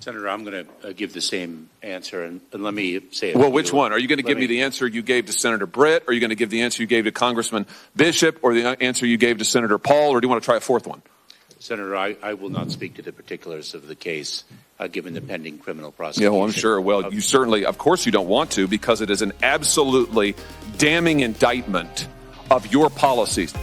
Senator, I'm going to give the same answer, and let me say well, which one? Are you going to give me the answer you gave to Senator Britt? Are you going to give the answer you gave to Congressman Bishop, or the answer you gave to Senator Paul, or do you want to try a fourth one? Senator, I will not speak to the particulars of the case, given the pending criminal prosecution. Yeah, well, I'm sure. Well, you certainly, of course you don't want to, because it is an absolutely damning indictment of your policies.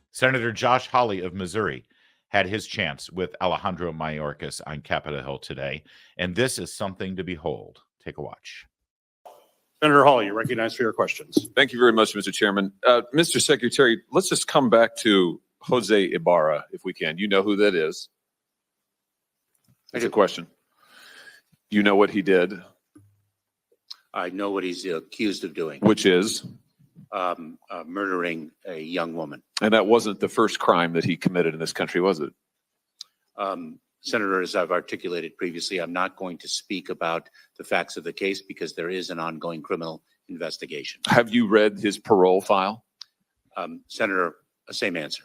Senator Josh Hawley of Missouri had his chance with Alejandro Mayorkas on Capitol Hill today, and this is something to behold. Take a watch. Senator Hawley, you're recognized for your questions. Thank you very much, Mr. Chairman. Mr. Secretary, let's just come back to Jose Ibarra, if we can. You know who that is. That's a question. You know what he did? I know what he's accused of doing. Which is? Murdering a young woman. And that wasn't the first crime that he committed in this country, was it? Senator, as I've articulated previously, I'm not going to speak about the facts of the case because there is an ongoing criminal investigation. Have you read his parole file? Senator, same answer.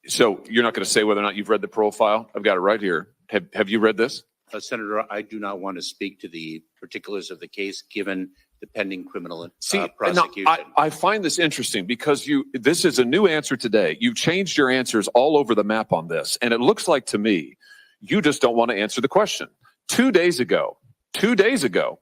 So you're not going to say whether or not you've read the parole file? I've got it right here. Have you read this? Senator, I do not want to speak to the particulars of the case given the pending criminal prosecution. Now, I find this interesting because this is a new answer today. You've changed your answers all over the map on this. And it looks like to me, you just don't want to answer the question. 2 days ago,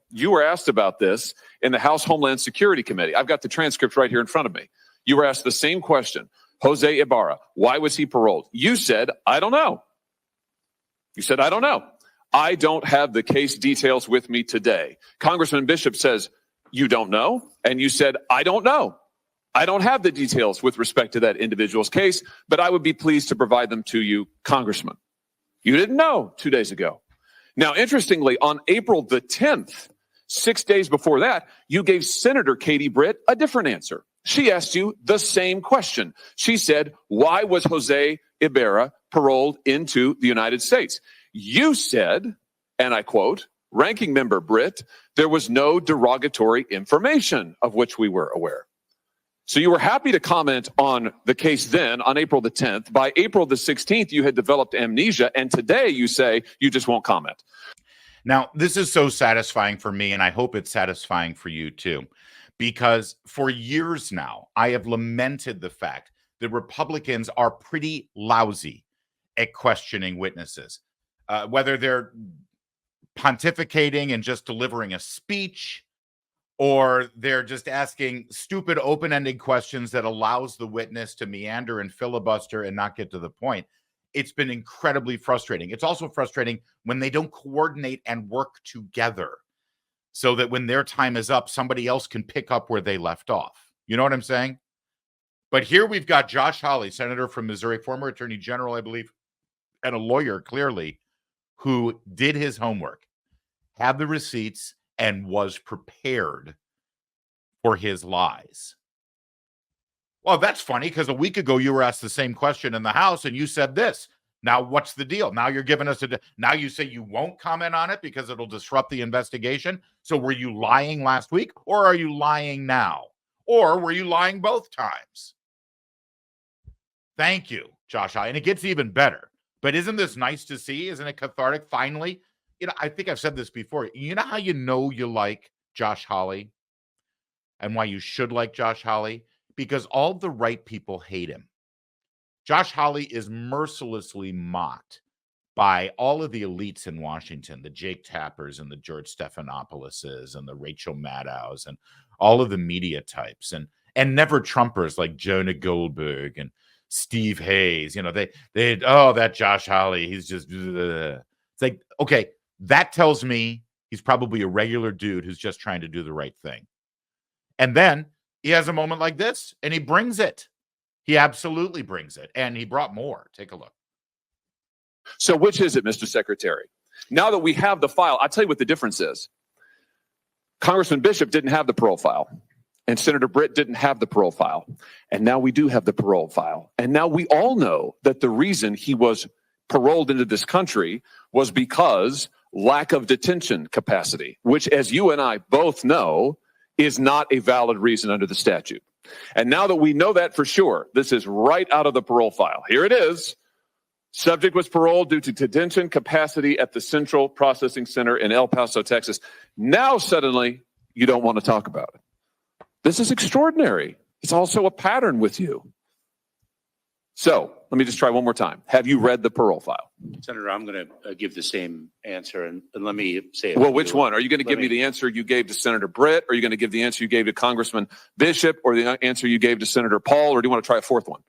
you were asked about this in the House Homeland Security Committee. I've got the transcript right here in front of me. You were asked the same question. Jose Ibarra, why was he paroled? You said, I don't know. You said, I don't know. I don't have the case details with me today. Congressman Bishop says, you don't know? And you said, I don't know. I don't have the details with respect to that individual's case, but I would be pleased to provide them to you, Congressman. You didn't know 2 days ago. Now, interestingly, on April the 10th, 6 days before that, you gave Senator Katie Britt a different answer. She asked you the same question. She said, why was Jose Ibarra paroled into the United States? You said, and I quote, Ranking Member Britt, there was no derogatory information of which we were aware. So you were happy to comment on the case then on April the 10th. By April the 16th, you had developed amnesia. And today you say you just won't comment. Now, this is so satisfying for me, and I hope it's satisfying for you too, because for years now, I have lamented the fact that Republicans are pretty lousy at questioning witnesses, whether they're pontificating and just delivering a speech, or they're just asking stupid open-ended questions that allows the witness to meander and filibuster and not get to the point. It's been incredibly frustrating. It's also frustrating when they don't coordinate and work together so that when their time is up, somebody else can pick up where they left off. You know what I'm saying? But here we've got Josh Hawley, senator from Missouri, former attorney general, I believe, and a lawyer, clearly, who did his homework, had the receipts, and was prepared for his lies. Well, that's funny because a week ago you were asked the same question in the House and you said this. Now, what's the deal? Now you're giving us now you say you won't comment on it because it'll disrupt the investigation. So were you lying last week, or are you lying now? Or were you lying both times? Thank you, Josh. And it gets even better. But isn't this nice to see? Isn't it cathartic? Finally, I think I've said this before. You know how you like Josh Hawley and why you should like Josh Hawley? Because all the right people hate him. Josh Hawley is mercilessly mocked by all of the elites in Washington, the Jake Tappers and the George Stephanopoulos and the Rachel Maddows and all of the media types and never Trumpers like Jonah Goldberg and Steve Hayes. That Josh Hawley, he's just, it's like, okay, that tells me he's probably a regular dude who's just trying to do the right thing. And then he has a moment like this and he brings it. He absolutely brings it. And he brought more. Take a look. So which is it, Mr. Secretary? Now that we have the file, I'll tell you what the difference is. Congressman Bishop didn't have the parole file, and Senator Britt didn't have the parole file. And now we do have the parole file. And now we all know that the reason he was paroled into this country was because lack of detention capacity, which, as you and I both know, is not a valid reason under the statute. And now that we know that for sure, this is right out of the parole file. Here it is. Subject was paroled due to detention capacity at the Central Processing Center in El Paso, Texas. Now suddenly you don't want to talk about it. This is extraordinary. It's also a pattern with you. So let me just try one more time. Have you read the parole file? Senator, I'm going to give the same answer, and let me say it. Well, which one? Are you going to give me the answer you gave to Senator Britt? Or are you going to give the answer you gave to Congressman Bishop? Or the answer you gave to Senator Paul? Or do you want to try a fourth one?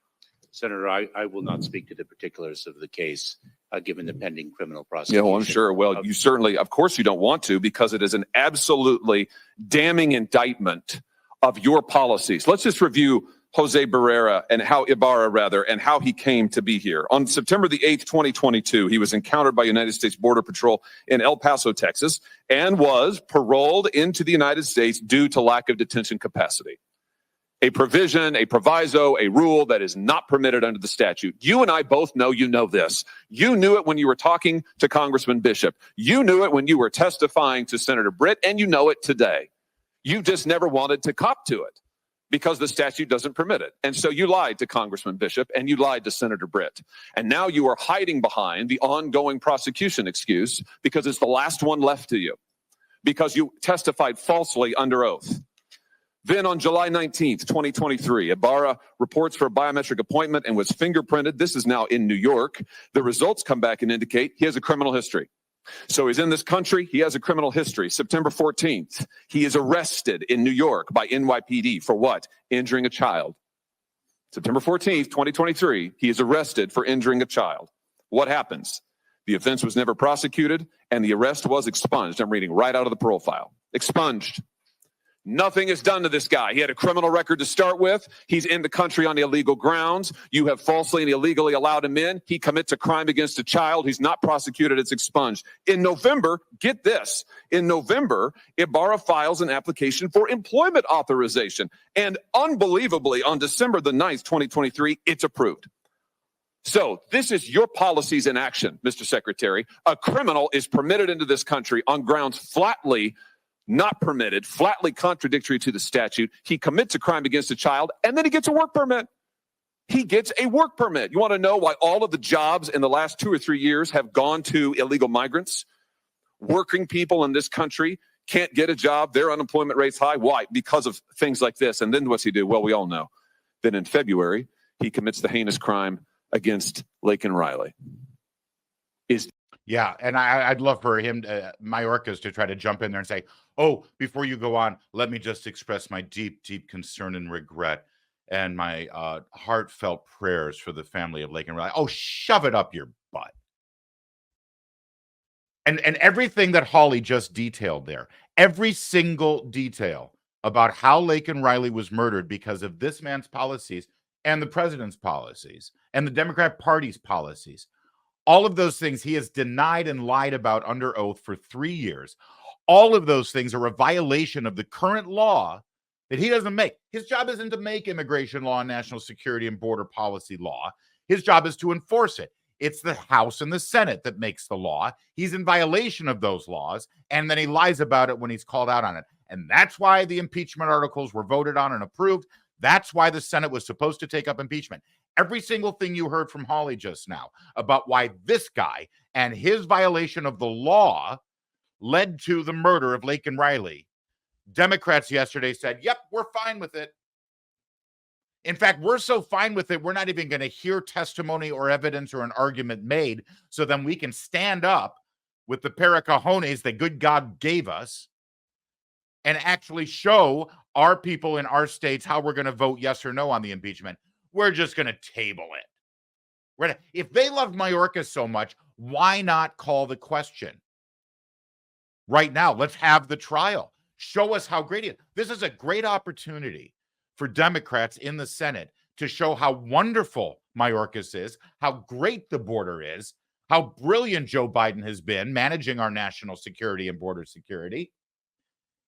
Senator, I will not speak to the particulars of the case, given the pending criminal prosecution. Yeah, well, I'm sure. Well, you certainly, of course you don't want to, because it is an absolutely damning indictment of your policies. Let's just review Jose Ibarra, and how he came to be here. On September the 8th, 2022, he was encountered by United States Border Patrol in El Paso, Texas, and was paroled into the United States due to lack of detention capacity. A provision, a proviso, a rule that is not permitted under the statute. You and I both know you know this. You knew it when you were talking to Congressman Bishop. You knew it when you were testifying to Senator Britt, and you know it today. You just never wanted to cop to it because the statute doesn't permit it. And so you lied to Congressman Bishop and you lied to Senator Britt. And now you are hiding behind the ongoing prosecution excuse because it's the last one left to you, because you testified falsely under oath. Then on July 19th, 2023, Ibarra reports for a biometric appointment and was fingerprinted. This is now in New York. The results come back and indicate he has a criminal history. So he's in this country. He has a criminal history. September 14th, he is arrested in New York by NYPD for what? Injuring a child. September 14th, 2023, he is arrested for injuring a child. What happens? The offense was never prosecuted and the arrest was expunged. I'm reading right out of the parole file. Expunged. Nothing is done to this guy. He had a criminal record to start with. He's in the country on illegal grounds. You have falsely and illegally allowed him in. He commits a crime against a child. He's not prosecuted. It's expunged. In November, get this. In November, Ibarra files an application for employment authorization. And unbelievably, on December the 9th, 2023, it's approved. So this is your policies in action, Mr. Secretary. A criminal is permitted into this country on grounds flatly not permitted, flatly contradictory to the statute. He commits a crime against a child, and then he gets a work permit. He gets a work permit. You want to know why all of the jobs in the last 2 or 3 years have gone to illegal migrants? Working people in this country can't get a job. Their unemployment rate's high. Why? Because of things like this. And then what's he do? Well, we all know. Then in February, he commits the heinous crime against Laken Riley. Yeah, and I'd love for him, Mayorkas, to try to jump in there and say, oh, before you go on, let me just express my deep, deep concern and regret and my heartfelt prayers for the family of Laken Riley. Oh, shove it up your butt. And everything that Hawley just detailed there, every single detail about how Laken Riley was murdered because of this man's policies and the president's policies and the Democrat Party's policies, all of those things he has denied and lied about under oath for 3 years. All of those things are a violation of the current law that he doesn't make. His job isn't to make immigration law and national security and border policy law. His job is to enforce it. It's the House and the Senate that makes the law. He's in violation of those laws, and then he lies about it when he's called out on it. And that's why the impeachment articles were voted on and approved. That's why the Senate was supposed to take up impeachment. Every single thing you heard from Hawley just now about why this guy and his violation of the law led to the murder of Laken Riley, Democrats yesterday said, yep, we're fine with it. In fact, we're so fine with it, we're not even going to hear testimony or evidence or an argument made, so then we can stand up with the pair of cojones that good God gave us and actually show our people in our states how we're going to vote yes or no on the impeachment. We're just going to table it. If they love Mayorkas so much, why not call the question? Right now, let's have the trial. Show us how great it is. This is a great opportunity for Democrats in the Senate to show how wonderful Mayorkas is, how great the border is, how brilliant Joe Biden has been managing our national security and border security,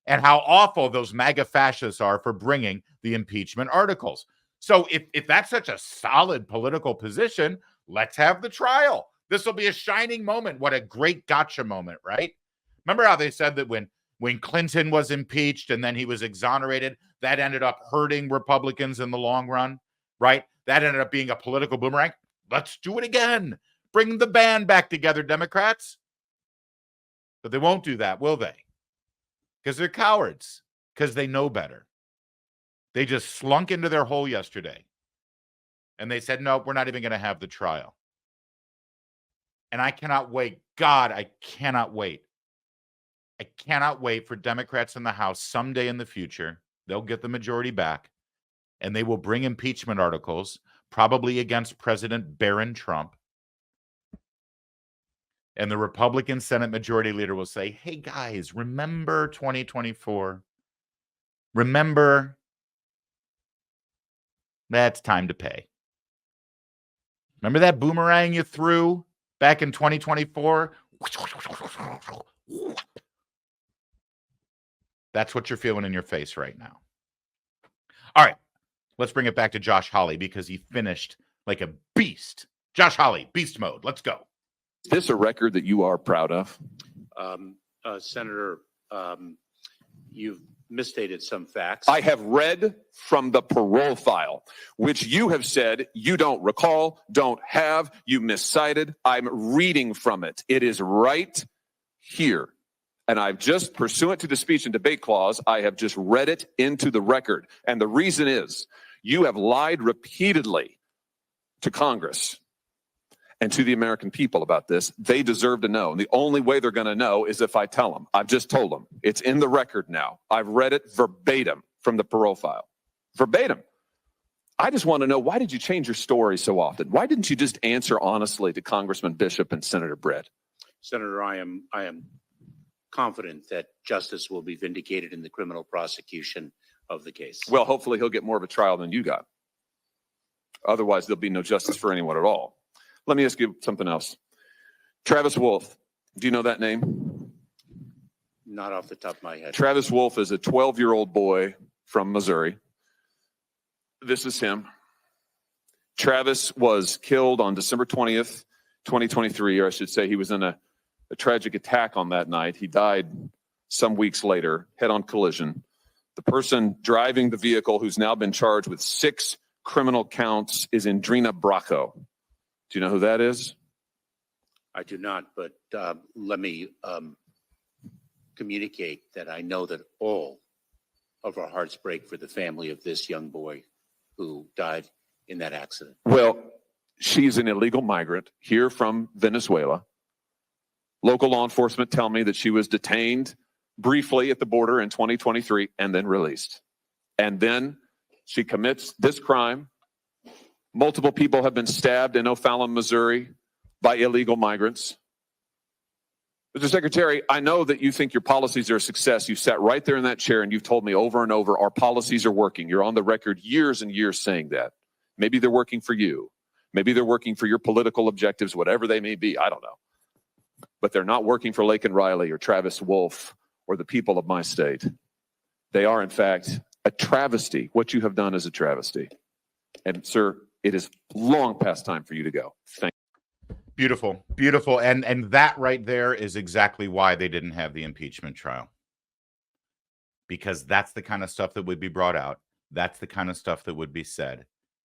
and how awful those MAGA fascists are for bringing the impeachment articles. So if that's such a solid political position, let's have the trial. This will be a shining moment. What a great gotcha moment, right? Remember how they said that when Clinton was impeached and then he was exonerated, that ended up hurting Republicans in the long run, right? That ended up being a political boomerang. Let's do it again. Bring the band back together, Democrats. But they won't do that, will they? Because they're cowards, because they know better. They just slunk into their hole yesterday. And they said, no, we're not even going to have the trial. And I cannot wait. God, I cannot wait. I cannot wait for Democrats in the House someday in the future. They'll get the majority back. And they will bring impeachment articles, probably against President Barron Trump. And the Republican Senate Majority Leader will say, hey, guys, remember 2024? Remember, that's time to pay. Remember that boomerang you threw back in 2024? That's what you're feeling in your face right now. All right, let's bring it back to Josh Hawley because he finished like a beast. Josh Hawley, beast mode. Let's go. Is this a record that you are proud of? Senator, you've misstated some facts. I have read from the parole file, which you have said you don't recall, don't have, you miscited. I'm reading from it. It is right here. And I've just, pursuant to the speech and debate clause, I have just read it into the record. And the reason is you have lied repeatedly to Congress and to the American people about this. They deserve to know. And the only way they're going to know is if I tell them. I've just told them. It's in the record now. I've read it verbatim from the parole file. Verbatim. I just want to know, why did you change your story so often? Why didn't you just answer honestly to Congressman Bishop and Senator Brett? Senator, I am confident that justice will be vindicated in the criminal prosecution of the case. Well, hopefully he'll get more of a trial than you got. Otherwise, there'll be no justice for anyone at all. Let me ask you something else. Travis Wolf, do you know that name? Not off the top of my head. Travis Wolf is a 12-year-old boy from Missouri. This is him. Travis was killed on December 20th, 2023, or I should say he was in a tragic attack on that night. He died some weeks later, head-on collision. The person driving the vehicle, who's now been charged with 6 criminal counts, is Indrina Bracco. Do you know who that is? I do not, but let me communicate that I know that all of our hearts break for the family of this young boy who died in that accident. Well, she's an illegal migrant here from Venezuela. Local law enforcement tell me that she was detained briefly at the border in 2023 and then released. And then she commits this crime. Multiple people have been stabbed in O'Fallon, Missouri by illegal migrants. Mr. Secretary, I know that you think your policies are a success. You sat right there in that chair and you've told me over and over our policies are working. You're on the record years and years saying that. Maybe they're working for you. Maybe they're working for your political objectives, whatever they may be. I don't know. But they're not working for Laken Riley or Travis Wolf or the people of my state. They are, in fact, a travesty. What you have done is a travesty. And, sir, it is long past time for you to go. Thank you. Beautiful, beautiful. And that right there is exactly why they didn't have the impeachment trial. Because that's the kind of stuff that would be brought out. That's the kind of stuff that would be said.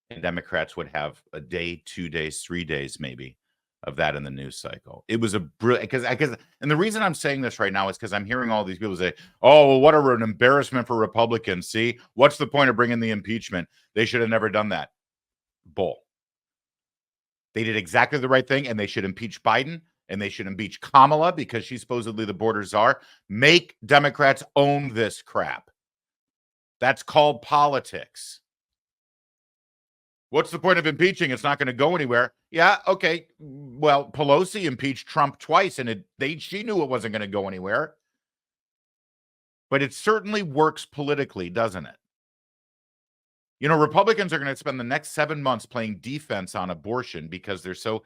And Democrats would have a day, 2 days, 3 days maybe of that in the news cycle. It was a brilliant, because and the reason I'm saying this right now is because I'm hearing all these people say, oh, well, what an embarrassment for Republicans. See, what's the point of bringing the impeachment? They should have never done that. Bull. They did exactly the right thing, and they should impeach Biden, and they should impeach Kamala because she's supposedly the border czar. Make Democrats own this crap. That's called politics. What's the point of impeaching? It's not going to go anywhere. Yeah, okay. Well, Pelosi impeached Trump twice, and she knew it wasn't going to go anywhere. But it certainly works politically, doesn't it? You know, Republicans are going to spend the next 7 months playing defense on abortion because they're so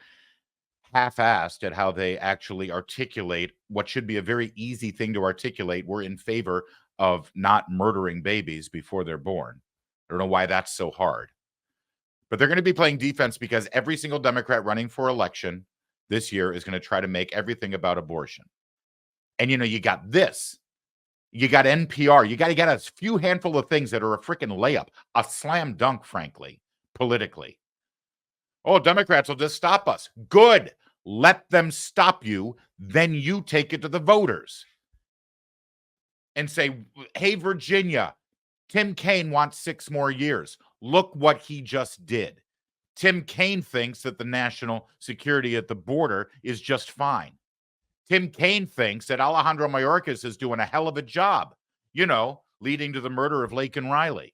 half-assed at how they actually articulate what should be a very easy thing to articulate. We're in favor of not murdering babies before they're born. I don't know why that's so hard. But they're going to be playing defense because every single Democrat running for election this year is going to try to make everything about abortion. And, you know, you got this. You got NPR. You got to get a few handful of things that are a freaking layup, a slam dunk, frankly, politically. Oh, Democrats will just stop us. Good. let them stop you, then you take it to the voters and say, hey, Virginia, Tim Kaine wants 6 more years. Look what he just did. Tim Kaine thinks that the national security at the border is just fine. Tim Kaine thinks that Alejandro Mayorkas is doing a hell of a job, leading to the murder of Laken Riley.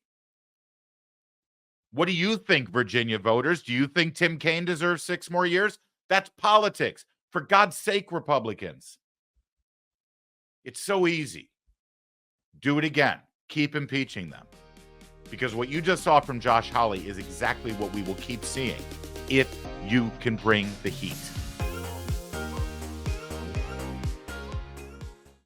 What do you think, Virginia voters? Do you think Tim Kaine deserves 6 more years? That's politics. For God's sake, Republicans. It's so easy. Do it again. Keep impeaching them. Because what you just saw from Josh Hawley is exactly what we will keep seeing if you can bring the heat.